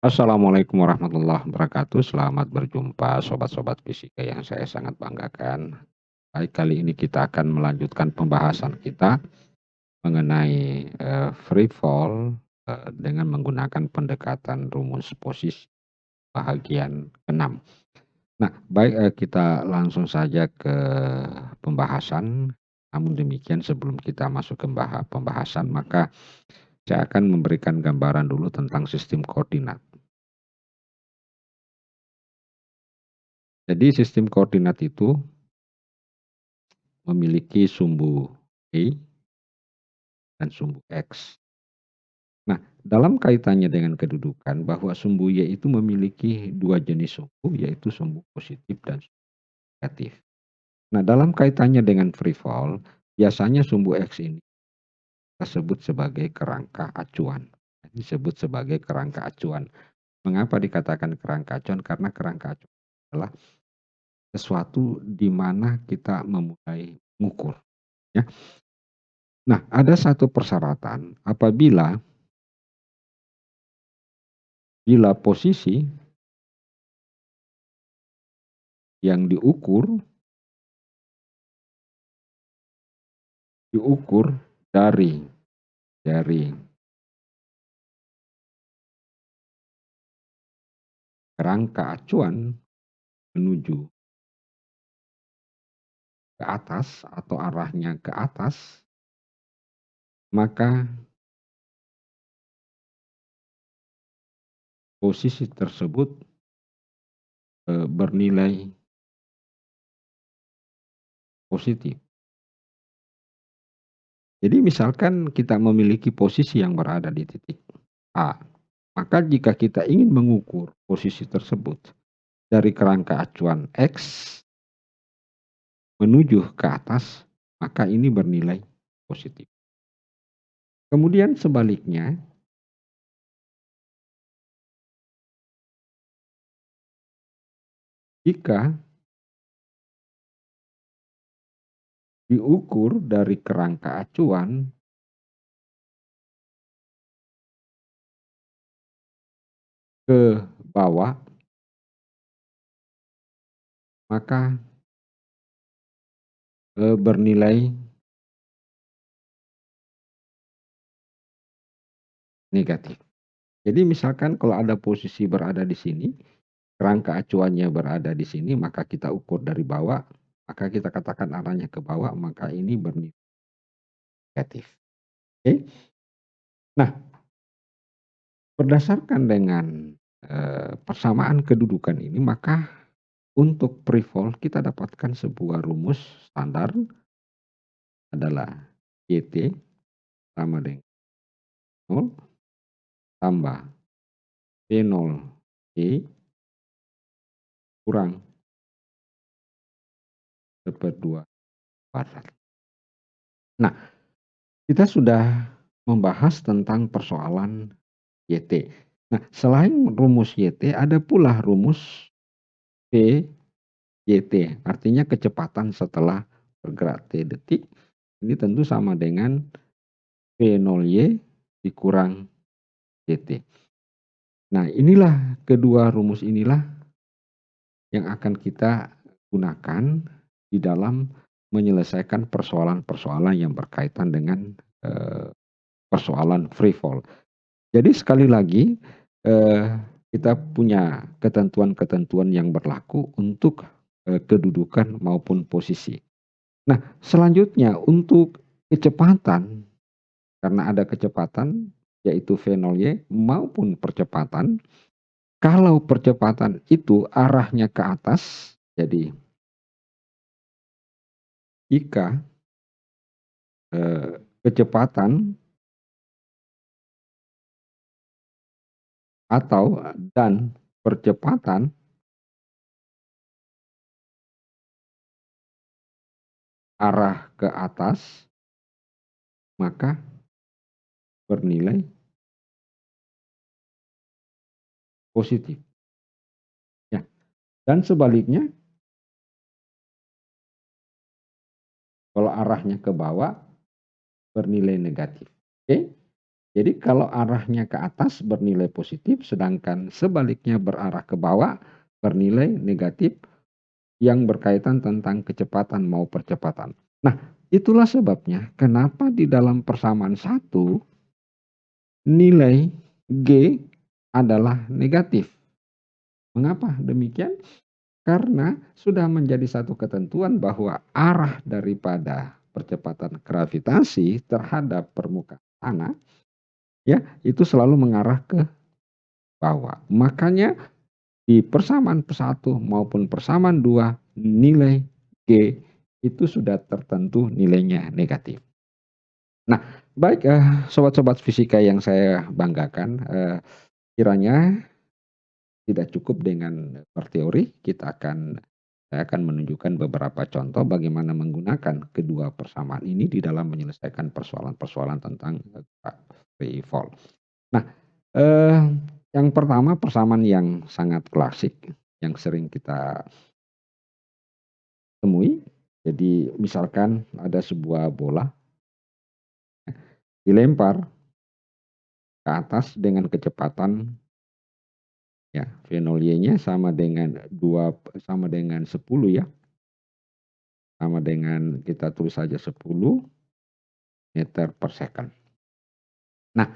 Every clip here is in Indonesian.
Assalamualaikum warahmatullahi wabarakatuh. Selamat berjumpa sobat-sobat fisika yang saya sangat banggakan. Baik, kali ini kita akan melanjutkan pembahasan kita mengenai free fall dengan menggunakan pendekatan rumus posisi bahagian ke-6. Nah, baik, kita langsung saja ke pembahasan. Namun demikian sebelum kita masuk ke pembahasan, maka saya akan memberikan gambaran dulu tentang sistem koordinat. Jadi sistem koordinat itu memiliki sumbu Y dan sumbu X. Nah, dalam kaitannya dengan kedudukan bahwa sumbu Y itu memiliki dua jenis sumbu, yaitu sumbu positif dan sumbu negatif. Nah, dalam kaitannya dengan free fall, biasanya sumbu X ini kita sebut sebagai kerangka acuan. Disebut sebagai kerangka acuan. Mengapa dikatakan kerangka acuan? Karena kerangka acuan adalah sesuatu di mana kita memulai mengukur. Ya. Nah, ada satu persyaratan apabila posisi yang diukur dari kerangka acuan menuju ke atas atau arahnya ke atas, maka posisi tersebut bernilai positif. Jadi misalkan kita memiliki posisi yang berada di titik A, maka jika kita ingin mengukur posisi tersebut dari kerangka acuan X menuju ke atas, maka ini bernilai positif. Kemudian sebaliknya, jika diukur dari kerangka acuan ke bawah, maka bernilai negatif. Jadi misalkan kalau ada posisi berada di sini, kerangka acuannya berada di sini, maka kita ukur dari bawah, maka kita katakan arahnya ke bawah, maka ini bernilai negatif. Oke. Nah, berdasarkan dengan persamaan kedudukan ini, maka untuk free fall kita dapatkan sebuah rumus standar adalah YT sama dengan 0 tambah V0Y kurang /2 kuadrat. Nah, kita sudah membahas tentang persoalan YT. Nah, selain rumus YT ada pula rumus VYT, artinya kecepatan setelah bergerak T detik. Ini tentu sama dengan V0Y dikurang YT. Nah, inilah kedua rumus inilah yang akan kita gunakan di dalam menyelesaikan persoalan-persoalan yang berkaitan dengan persoalan free fall. Jadi sekali lagi kita punya ketentuan-ketentuan yang berlaku untuk kedudukan maupun posisi. Nah, selanjutnya untuk kecepatan, karena ada kecepatan yaitu V0Y maupun percepatan. Kalau percepatan itu arahnya ke atas, jadi jika kecepatan dan percepatan arah ke atas, maka bernilai positif. Ya. Dan sebaliknya, kalau arahnya ke bawah, bernilai negatif. Oke? Jadi kalau arahnya ke atas bernilai positif, sedangkan sebaliknya berarah ke bawah bernilai negatif yang berkaitan tentang kecepatan mau percepatan. Nah, itulah sebabnya kenapa di dalam persamaan satu nilai G adalah negatif. Mengapa demikian? Karena sudah menjadi satu ketentuan bahwa arah daripada percepatan gravitasi terhadap permukaan tanah ya itu selalu mengarah ke bawah. Makanya di persamaan satu maupun persamaan dua nilai G itu sudah tertentu nilainya negatif. Nah, baik sobat-sobat fisika yang saya banggakan, kiranya tidak cukup dengan berteori, saya akan menunjukkan beberapa contoh bagaimana menggunakan kedua persamaan ini di dalam menyelesaikan persoalan-persoalan tentang free fall. Nah, eee, yang pertama persamaan yang sangat klasik, yang sering kita temui. Jadi misalkan ada sebuah bola dilempar ke atas dengan kecepatan ya V0Y-nya sama dengan 10 ya, sama dengan kita tulis saja 10 meter per second. Nah,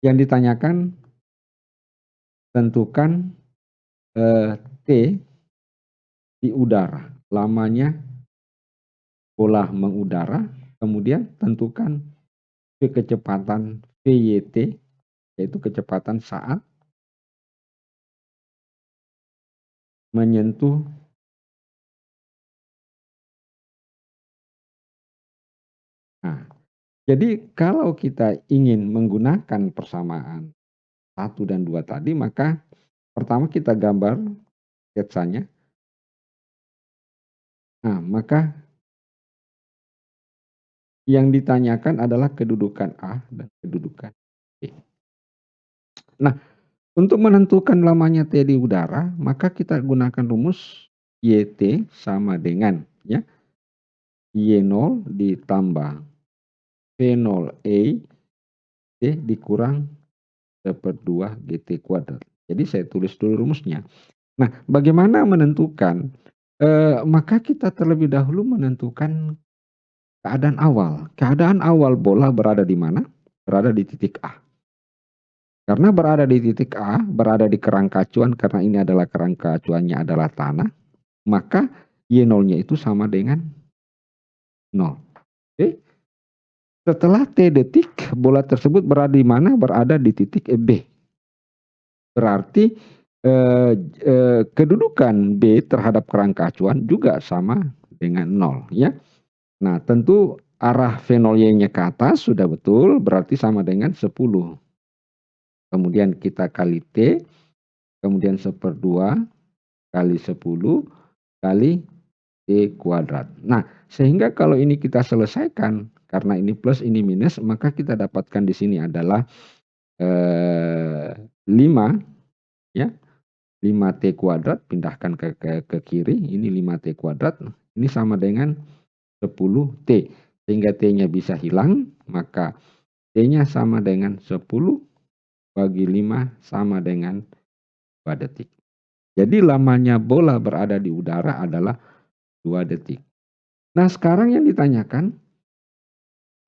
yang ditanyakan tentukan, T di udara, lamanya bola mengudara, kemudian tentukan kecepatan VYT, yaitu kecepatan saat menyentuh. Nah, jadi kalau kita ingin menggunakan persamaan satu dan 2 tadi, maka pertama kita gambar sketsanya. Nah, maka yang ditanyakan adalah kedudukan A dan kedudukan B. Nah, untuk menentukan lamanya T di udara, maka kita gunakan rumus YT sama dengan ya, Y0 ditambah V0E T dikurang 1/2 GT kuadrat. Jadi saya tulis dulu rumusnya. Nah, bagaimana menentukan? Maka kita terlebih dahulu menentukan keadaan awal. Keadaan awal bola berada di mana? Berada di titik A. Karena berada di titik A, berada di kerangka acuan karena ini adalah kerangka acuannya adalah tanah, maka Y0-nya itu sama dengan 0. Oke. Setelah T detik, bola tersebut berada di mana? Berada di titik B. Berarti kedudukan B terhadap kerangka acuan juga sama dengan 0 ya. Nah, tentu arah V0Y-nya ke atas sudah betul, berarti sama dengan 10. Kemudian kita kali T, kemudian 1/2 kali 10 kali T kuadrat. Nah, sehingga kalau ini kita selesaikan, karena ini plus ini minus, maka kita dapatkan di sini adalah 5 ya. 5T kuadrat pindahkan ke kiri, ini 5T kuadrat, ini sama dengan 10T. Sehingga T-nya bisa hilang, maka T-nya sama dengan 10 bagi 5 sama dengan 2 detik. Jadi lamanya bola berada di udara adalah 2 detik. Nah, sekarang yang ditanyakan,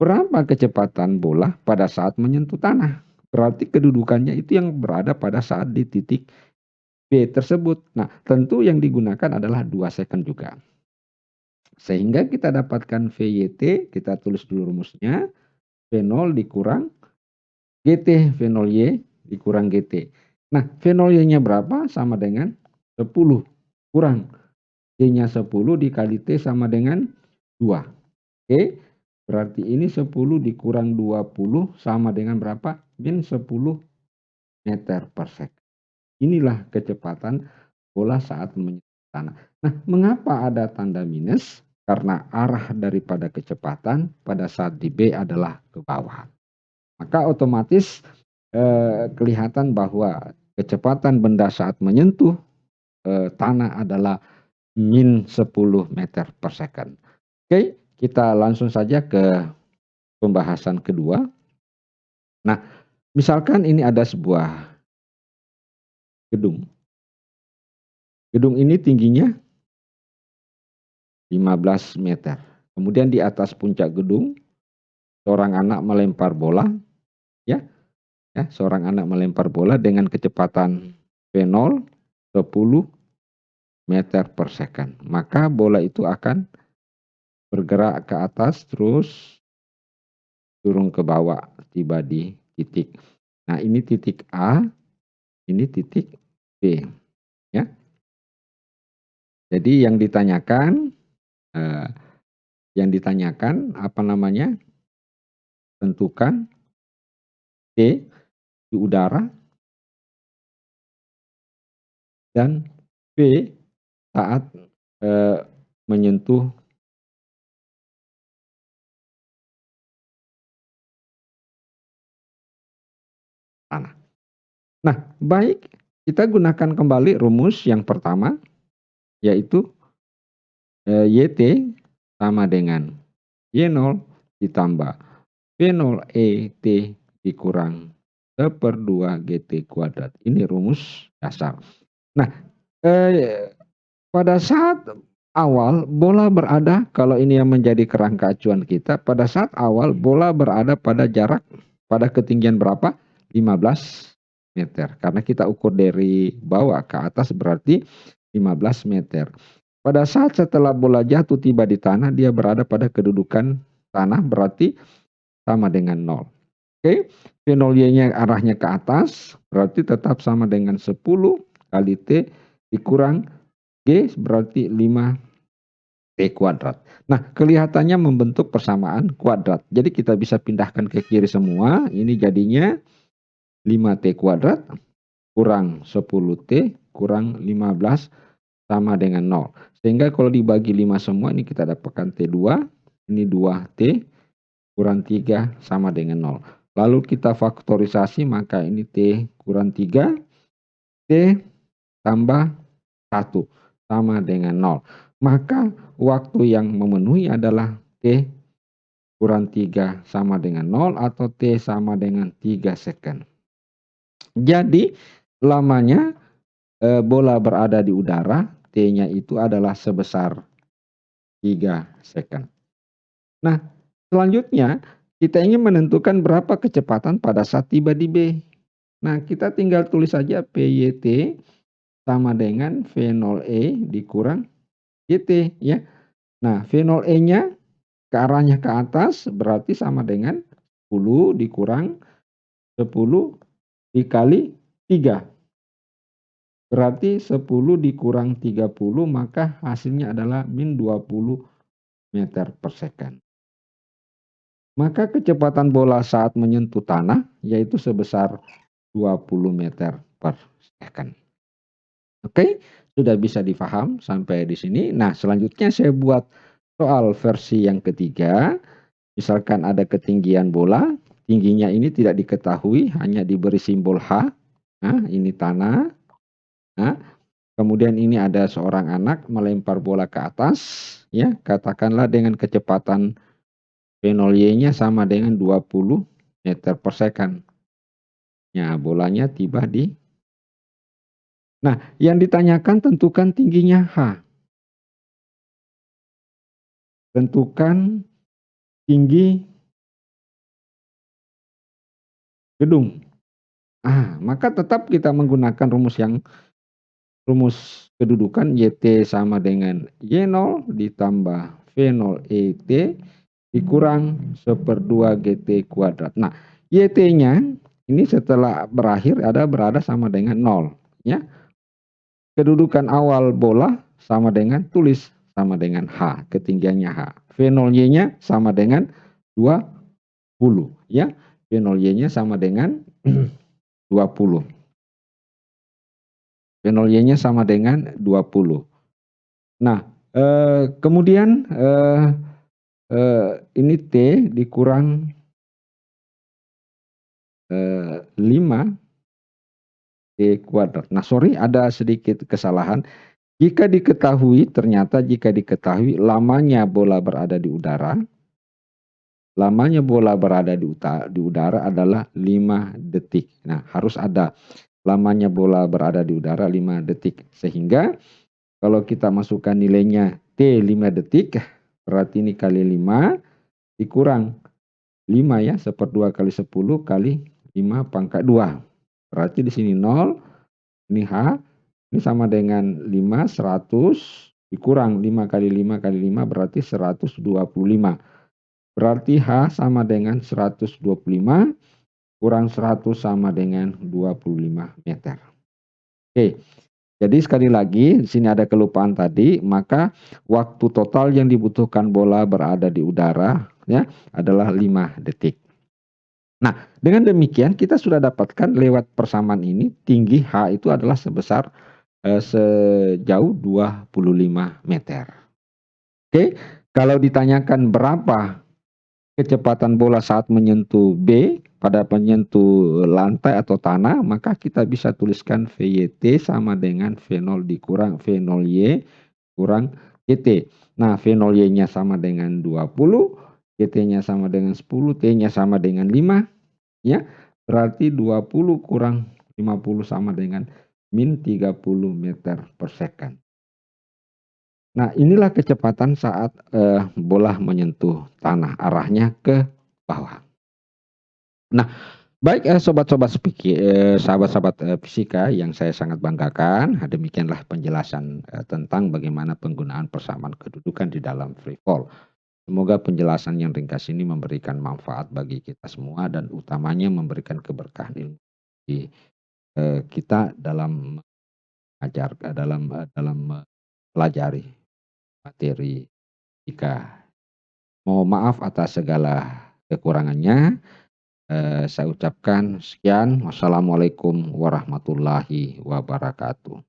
berapa kecepatan bola pada saat menyentuh tanah? Berarti kedudukannya itu yang berada pada saat di titik B tersebut. Nah, tentu yang digunakan adalah 2 second juga. Sehingga kita dapatkan VYT, kita tulis dulu rumusnya, V0 dikurang GT, V0Y dikurang GT. Nah, V0Y-nya berapa? Sama dengan 10. Kurang. T-nya 10 dikali T sama dengan 2. Oke, berarti ini 10 dikurang 20 sama dengan berapa? Min 10 meter per second. Inilah kecepatan bola saat menyentuh tanah. Nah, mengapa ada tanda minus? Karena arah daripada kecepatan pada saat di B adalah ke bawah. Maka otomatis kelihatan bahwa kecepatan benda saat menyentuh tanah adalah min 10 meter per second. Oke, kita langsung saja ke pembahasan kedua. Nah, misalkan ini ada sebuah gedung. Gedung ini tingginya 15 meter. Kemudian di atas puncak gedung, seorang anak melempar bola, ya, seorang anak melempar bola dengan kecepatan V0 10 meter per second. Maka bola itu akan bergerak ke atas terus turun ke bawah, tiba di titik. Nah, ini titik A, ini titik B, ya. Jadi eh, yang ditanyakan apa namanya? Tentukan T di udara dan V saat menyentuh tanah. Nah, baik, kita gunakan kembali rumus yang pertama, yaitu YT sama dengan Y0 ditambah V0 ET dikurang 1/2 GT kuadrat. Ini rumus dasar. Nah, pada saat awal bola berada, kalau ini yang menjadi kerangka acuan kita, pada saat awal bola berada pada jarak, pada ketinggian berapa? 15 meter. Karena kita ukur dari bawah ke atas berarti 15 meter. Pada saat setelah bola jatuh tiba di tanah, dia berada pada kedudukan tanah berarti sama dengan 0. Oke, V0Y-nya arahnya ke atas, berarti tetap sama dengan 10 kali T dikurang G berarti 5 T kuadrat. Nah, kelihatannya membentuk persamaan kuadrat. Jadi kita bisa pindahkan ke kiri semua. Ini jadinya 5T kuadrat kurang 10T kurang 15 sama dengan 0. Sehingga kalau dibagi 5 semua ini kita dapatkan T2. Ini 2T kurang 3 sama dengan 0. Lalu kita faktorisasi maka ini T kurang 3. T tambah 1 sama dengan 0. Maka waktu yang memenuhi adalah T kurang 3 sama dengan 0 atau T sama dengan 3 second. Jadi lamanya bola berada di udara, T-nya itu adalah sebesar 3 second. Nah, selanjutnya kita ingin menentukan berapa kecepatan pada saat tiba di B. Nah, kita tinggal tulis saja PYT sama dengan V0E dikurang YT, ya. Nah, V0E-nya ke arahnya ke atas berarti sama dengan 10 dikurang 10 dikali 3. Berarti 10 dikurang 30 maka hasilnya adalah min 20 meter per second. Maka kecepatan bola saat menyentuh tanah yaitu sebesar 20 meter per second. Oke, sudah bisa difaham sampai di sini. Nah, selanjutnya saya buat soal versi yang ketiga. Misalkan ada ketinggian bola, tingginya ini tidak diketahui, hanya diberi simbol H. Nah, ini tanah. Nah, kemudian ini ada seorang anak melempar bola ke atas, ya, katakanlah dengan kecepatan V0Y-nya sama dengan 20 meter per second. Ya, bolanya tiba di. Nah, yang ditanyakan tentukan tingginya H. Tentukan tinggi gedung. Maka tetap kita menggunakan rumus kedudukan YT sama dengan Y0 ditambah V0 ET dikurang 1/2 GT kuadrat. Nah, YT-nya ini setelah berakhir berada sama dengan 0. Ya. Kedudukan awal bola sama dengan tulis sama dengan H, ketinggiannya H. V0Y-nya sama dengan 20. Ya. V0Y-nya sama dengan 20. V0Y-nya sama dengan 20. Nah, kemudian ini T dikurang 5 T kuadrat. Nah, sorry ada sedikit kesalahan. Ternyata jika diketahui lamanya bola berada di udara, lamanya bola berada di udara adalah 5 detik. Nah, harus ada lamanya bola berada di udara 5 detik. Sehingga kalau kita masukkan nilainya T 5 detik, berarti ini kali 5 dikurang 5 ya, 1/2 kali 10 kali 5 pangkat 2. Berarti di sini 0, ini H, ini sama dengan 5, 100, dikurang 5 kali 5 kali 5 berarti 125. Berarti H sama dengan 125, kurang 100 sama dengan 25 meter. Oke, jadi sekali lagi di sini ada kelupaan tadi, maka waktu total yang dibutuhkan bola berada di udara ya adalah 5 detik. Nah, dengan demikian kita sudah dapatkan lewat persamaan ini tinggi H itu adalah sebesar sejauh 25 meter. Oke, kalau ditanyakan berapa kecepatan bola saat menyentuh B pada menyentuh lantai atau tanah, maka kita bisa tuliskan VYT sama dengan V0 dikurang V0Y kurang CT. Nah, V0Y-nya sama dengan 20, CT-nya sama dengan 10, T-nya sama dengan 5, ya. Berarti 20 kurang 50 sama dengan min 30 meter per second. Nah, inilah kecepatan saat bola menyentuh tanah, arahnya ke bawah. Nah, baik sobat-sobat sahabat-sahabat fisika yang saya sangat banggakan, demikianlah penjelasan tentang bagaimana penggunaan persamaan kedudukan di dalam free fall. Semoga penjelasan yang ringkas ini memberikan manfaat bagi kita semua dan utamanya memberikan keberkahan ilmu di kita dalam dalam mempelajari materi fisika. Mohon maaf atas segala kekurangannya. Saya ucapkan sekian. Wassalamualaikum warahmatullahi wabarakatuh.